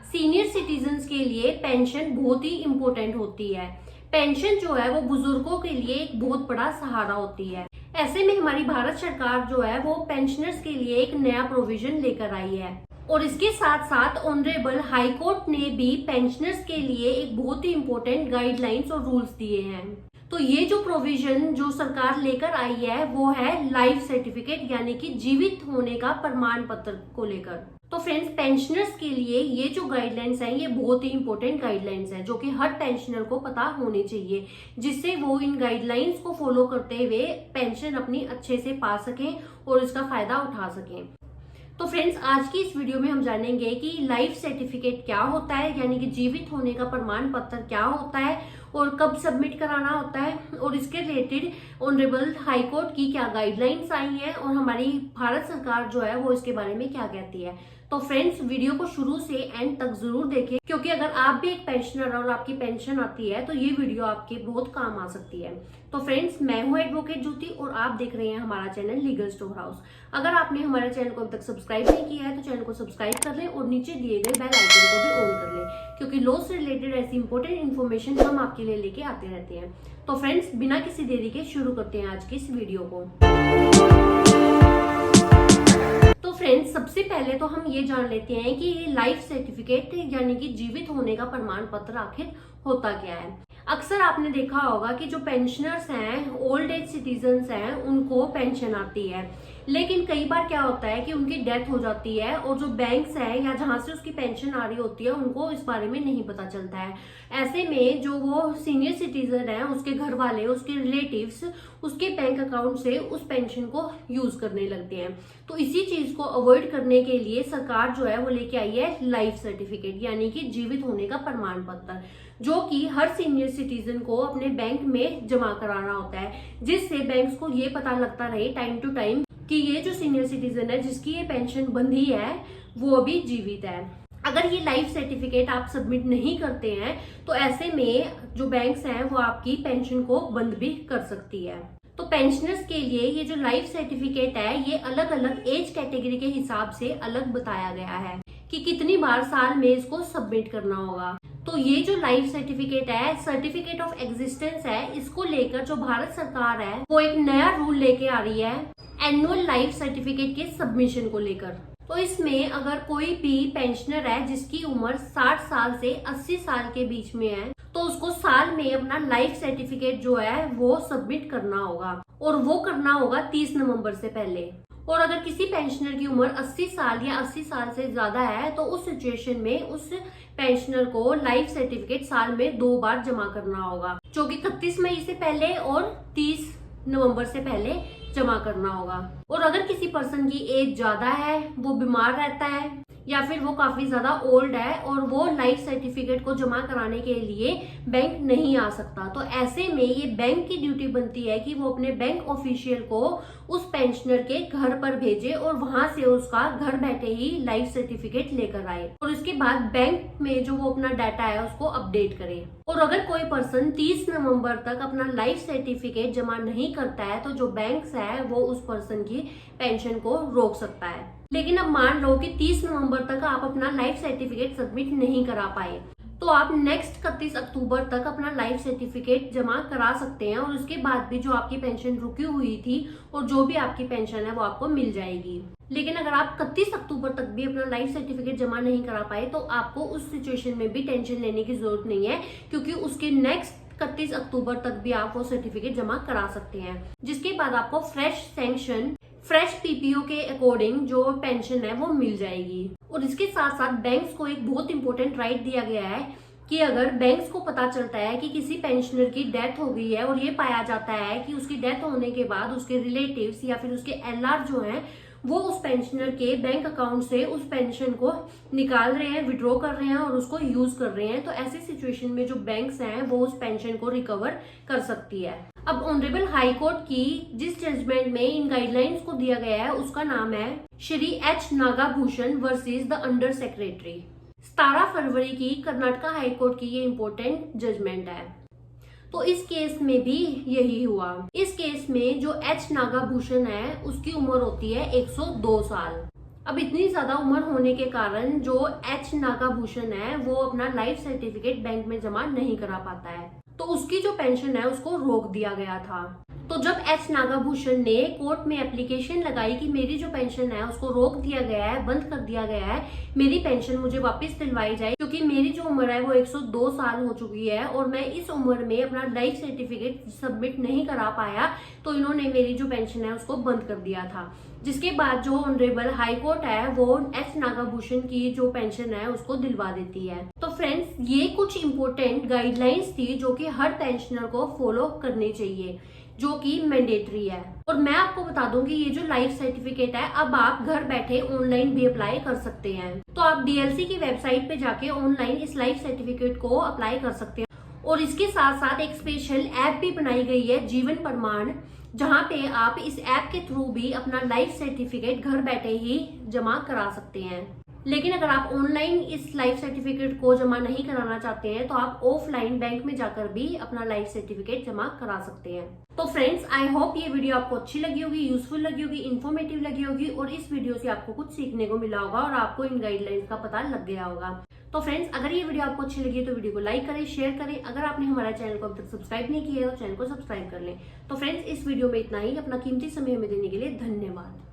Senior citizens के लिए pension बहुत ही इम्पोर्टेंट होती है। पेंशन जो है वो बुजुर्गों के लिए एक बहुत बड़ा सहारा होती है। ऐसे में हमारी भारत सरकार जो है वो पेंशनर्स के लिए एक नया प्रोविजन लेकर आई है और इसके साथ साथ ऑनरेबल हाई कोर्ट ने भी पेंशनर्स के लिए एक बहुत ही इम्पोर्टेंट गाइडलाइंस और रूल्स दिए हैं। तो ये जो प्रोविजन जो सरकार लेकर आई है वो है लाइफ सर्टिफिकेट यानी कि जीवित होने का प्रमाण पत्र को लेकर। तो फ्रेंड्स, पेंशनर्स के लिए ये जो गाइडलाइंस है ये बहुत ही इंपॉर्टेंट गाइडलाइंस है जो कि हर पेंशनर को पता होनी चाहिए, जिससे वो इन गाइडलाइंस को फॉलो करते हुए पेंशन अपनी अच्छे से पा सकें और इसका फायदा उठा सकें। तो फ्रेंड्स, आज की इस वीडियो में हम जानेंगे कि लाइफ सर्टिफिकेट क्या होता है यानी कि जीवित होने का प्रमाण पत्र क्या होता है और कब सबमिट कराना होता है और इसके रिलेटेड ऑनरेबल हाई कोर्ट की क्या गाइडलाइंस आई हैं और हमारी भारत सरकार जो है वो इसके बारे में क्या कहती है। तो फ्रेंड्स, वीडियो को शुरू से एंड तक जरूर देखें, क्योंकि अगर आप भी एक पेंशनर और आपकी पेंशन आती है तो ये वीडियो आपके बहुत काम आ सकती है। तो फ्रेंड्स, मैं हूं एडवोकेट ज्योति और आप देख रहे हैं हमारा चैनल लीगल स्टोर हाउस। अगर आपने हमारे चैनल को अभी तक सब्सक्राइब नहीं किया है तो चैनल को सब्सक्राइब कर लें और नीचे दिए गए बेल आइकन को भी ऑन कर लें, क्योंकि लॉ से रिलेटेड ऐसी इंपॉर्टेंट इन्फॉर्मेशन हम आपके लिए लेके आते रहते हैं। तो फ्रेंड्स, बिना किसी देरी के शुरू करते हैं आज की इस वीडियो को। तो फ्रेंड्स, सबसे पहले तो हम ये जान लेते हैं कि ये लाइफ सर्टिफिकेट यानी कि जीवित होने का प्रमाण पत्र आखिर होता क्या है। अक्सर आपने देखा होगा कि जो पेंशनर्स हैं, ओल्ड एज सिटीजन्स हैं, उनको पेंशन आती है, लेकिन कई बार क्या होता है कि उनकी डेथ हो जाती है और जो बैंक्स हैं या जहां से उसकी पेंशन आ रही होती है उनको इस बारे में नहीं पता चलता है। ऐसे में जो वो सीनियर सिटीजन है, उसके घर वाले, उसके रिलेटिव्स उसके बैंक अकाउंट से उस पेंशन को यूज करने लगते हैं। तो इसी चीज को अवॉइड करने के लिए सरकार जो है वो लेके आई है लाइफ सर्टिफिकेट यानी कि जीवित होने का प्रमाण पत्र, जो कि हर सीनियर सिटीजन को अपने बैंक में जमा कराना होता है, जिससे बैंक्स को ये पता लगता रहे टाइम टू टाइम कि ये जो सीनियर सिटीजन है जिसकी ये पेंशन बंधी है वो अभी जीवित है। अगर ये लाइफ सर्टिफिकेट आप सबमिट नहीं करते हैं तो ऐसे में जो बैंक्स हैं वो आपकी पेंशन को बंद भी कर सकती है। तो पेंशनर्स के लिए ये जो लाइफ सर्टिफिकेट है ये अलग अलग एज कैटेगरी के हिसाब से अलग बताया गया है कि कितनी बार साल में इसको सबमिट करना होगा। तो ये जो लाइफ सर्टिफिकेट है, सर्टिफिकेट ऑफ एग्जिस्टेंस है, इसको लेकर जो भारत सरकार है वो एक नया रूल लेके आ रही है एनुअल लाइफ सर्टिफिकेट के सबमिशन को लेकर। तो इसमें अगर कोई भी पेंशनर है जिसकी उम्र 60 साल से 80 साल के बीच में है तो उसको साल में अपना लाइफ सर्टिफिकेट जो है वो सबमिट करना होगा और वो करना होगा 30 नवंबर से पहले। और अगर किसी पेंशनर की उम्र 80 साल या 80 साल से ज्यादा है तो उस सिचुएशन में उस पेंशनर को लाइफ सर्टिफिकेट साल में 2 बार जमा करना होगा, जो कि 31 मई से पहले और 30 नवंबर से पहले जमा करना होगा। और अगर किसी पर्सन की एज ज्यादा है, वो बीमार रहता है या फिर वो काफी ज्यादा ओल्ड है और वो लाइफ सर्टिफिकेट को जमा कराने के लिए बैंक नहीं आ सकता, तो ऐसे में ये बैंक की ड्यूटी बनती है कि वो अपने बैंक ऑफिशियल को उस पेंशनर के घर पर भेजे और वहां से उसका घर बैठे ही लाइफ सर्टिफिकेट लेकर आए और उसके बाद बैंक में जो वो अपना डाटा है उसको अपडेट करे। और अगर कोई पर्सन 30 नवंबर तक अपना लाइफ सर्टिफिकेट जमा नहीं करता है तो जो बैंक है वो उस पर्सन की पेंशन को रोक सकता है। लेकिन अब मान लो कि 30 नवंबर तक आप अपना लाइफ सर्टिफिकेट सबमिट नहीं करा पाए तो आप नेक्स्ट 31 अक्टूबर तक अपना लाइफ सर्टिफिकेट जमा करा सकते हैं और उसके बाद भी जो आपकी पेंशन रुकी हुई थी और जो भी आपकी पेंशन है वो आपको मिल जाएगी। लेकिन अगर आप 31 अक्टूबर तक भी अपना लाइफ सर्टिफिकेट जमा नहीं करा पाए तो आपको उस सिचुएशन में भी टेंशन लेने की जरूरत नहीं है, क्योंकि उसके नेक्स्ट 31 अक्टूबर तक भी आप वो सर्टिफिकेट जमा करा सकते हैं, जिसके बाद आपको फ्रेश पीपीओ के अकॉर्डिंग जो पेंशन है वो मिल जाएगी। और इसके साथ साथ बैंक्स को एक बहुत इंपॉर्टेंट राइट दिया गया है कि अगर बैंक्स को पता चलता है कि किसी पेंशनर की डेथ हो गई है और ये पाया जाता है कि उसकी डेथ होने के बाद उसके रिलेटिव्स या फिर उसके एलआर जो हैं वो उस पेंशनर के बैंक अकाउंट से उस पेंशन को निकाल रहे हैं, विड्रॉ कर रहे हैं और उसको यूज कर रहे हैं, तो ऐसी सिचुएशन में जो बैंक्स हैं वो उस पेंशन को रिकवर कर सकती है। अब ऑनरेबल हाई कोर्ट की जिस जजमेंट में इन गाइडलाइंस को दिया गया है उसका नाम है Shri H Nagabhushan versus the under secretary. 17 फरवरी की कर्नाटका हाई कोर्ट की ये इंपॉर्टेंट जजमेंट है। तो इस केस में भी यही हुआ। इस केस में जो एच नागाभूषण है उसकी उम्र होती है 102 साल। अब इतनी ज्यादा उम्र होने के कारण जो एच नागाभूषण है वो अपना लाइफ सर्टिफिकेट बैंक में जमा नहीं करा पाता है, तो उसकी जो पेंशन है उसको रोक दिया गया था। तो जब एच नागाभूषण ने कोर्ट में एप्लीकेशन लगाई कि मेरी जो पेंशन है उसको रोक दिया गया है, बंद कर दिया गया है, मेरी पेंशन मुझे वापस दिलवाई जाए, क्योंकि मेरी जो उम्र है वो 102 साल हो चुकी है और मैं इस उम्र में अपना लाइफ सर्टिफिकेट सबमिट नहीं करा पाया, तो इन्होंने मेरी जो पेंशन है उसको बंद कर दिया था। जिसके बाद जो ऑनरेबल हाई कोर्ट है वो एच नागाभूषण की जो पेंशन है उसको दिलवा देती है। तो फ्रेंड्स, ये कुछ इंपॉर्टेंट गाइडलाइंस थी जो कि हर पेंशनर को फॉलो करनी चाहिए, जो कि मैंडेटरी है। और मैं आपको बता दूंगी ये जो लाइफ सर्टिफिकेट है अब आप घर बैठे ऑनलाइन भी अप्लाई कर सकते हैं। तो आप डीएलसी की वेबसाइट पे जाके ऑनलाइन इस लाइफ सर्टिफिकेट को अप्लाई कर सकते हैं। और इसके साथ साथ एक स्पेशल ऐप भी बनाई गई है, जीवन प्रमाण, जहां पे आप इस ऐप के थ्रू भी अपना लाइफ सर्टिफिकेट घर बैठे ही जमा करा सकते हैं। लेकिन अगर आप ऑनलाइन इस लाइफ सर्टिफिकेट को जमा नहीं कराना चाहते हैं तो आप ऑफलाइन बैंक में जाकर भी अपना लाइफ सर्टिफिकेट जमा करा सकते हैं। तो फ्रेंड्स, आई होप ये वीडियो आपको अच्छी लगी होगी, यूजफुल लगी होगी, इन्फॉर्मेटिव लगी होगी और इस वीडियो से आपको कुछ सीखने को मिला होगा और आपको इन गाइडलाइंस का पता लग गया होगा। तो फ्रेंड्स, अगर ये वीडियो आपको अच्छी लगी तो वीडियो को लाइक करें, शेयर करें। अगर आपने हमारा चैनल को अब तक सब्सक्राइब नहीं किया है तो चैनल को सब्सक्राइब कर लें। तो फ्रेंड्स, इस वीडियो में इतना ही। अपना कीमती समय हमें देने के लिए धन्यवाद।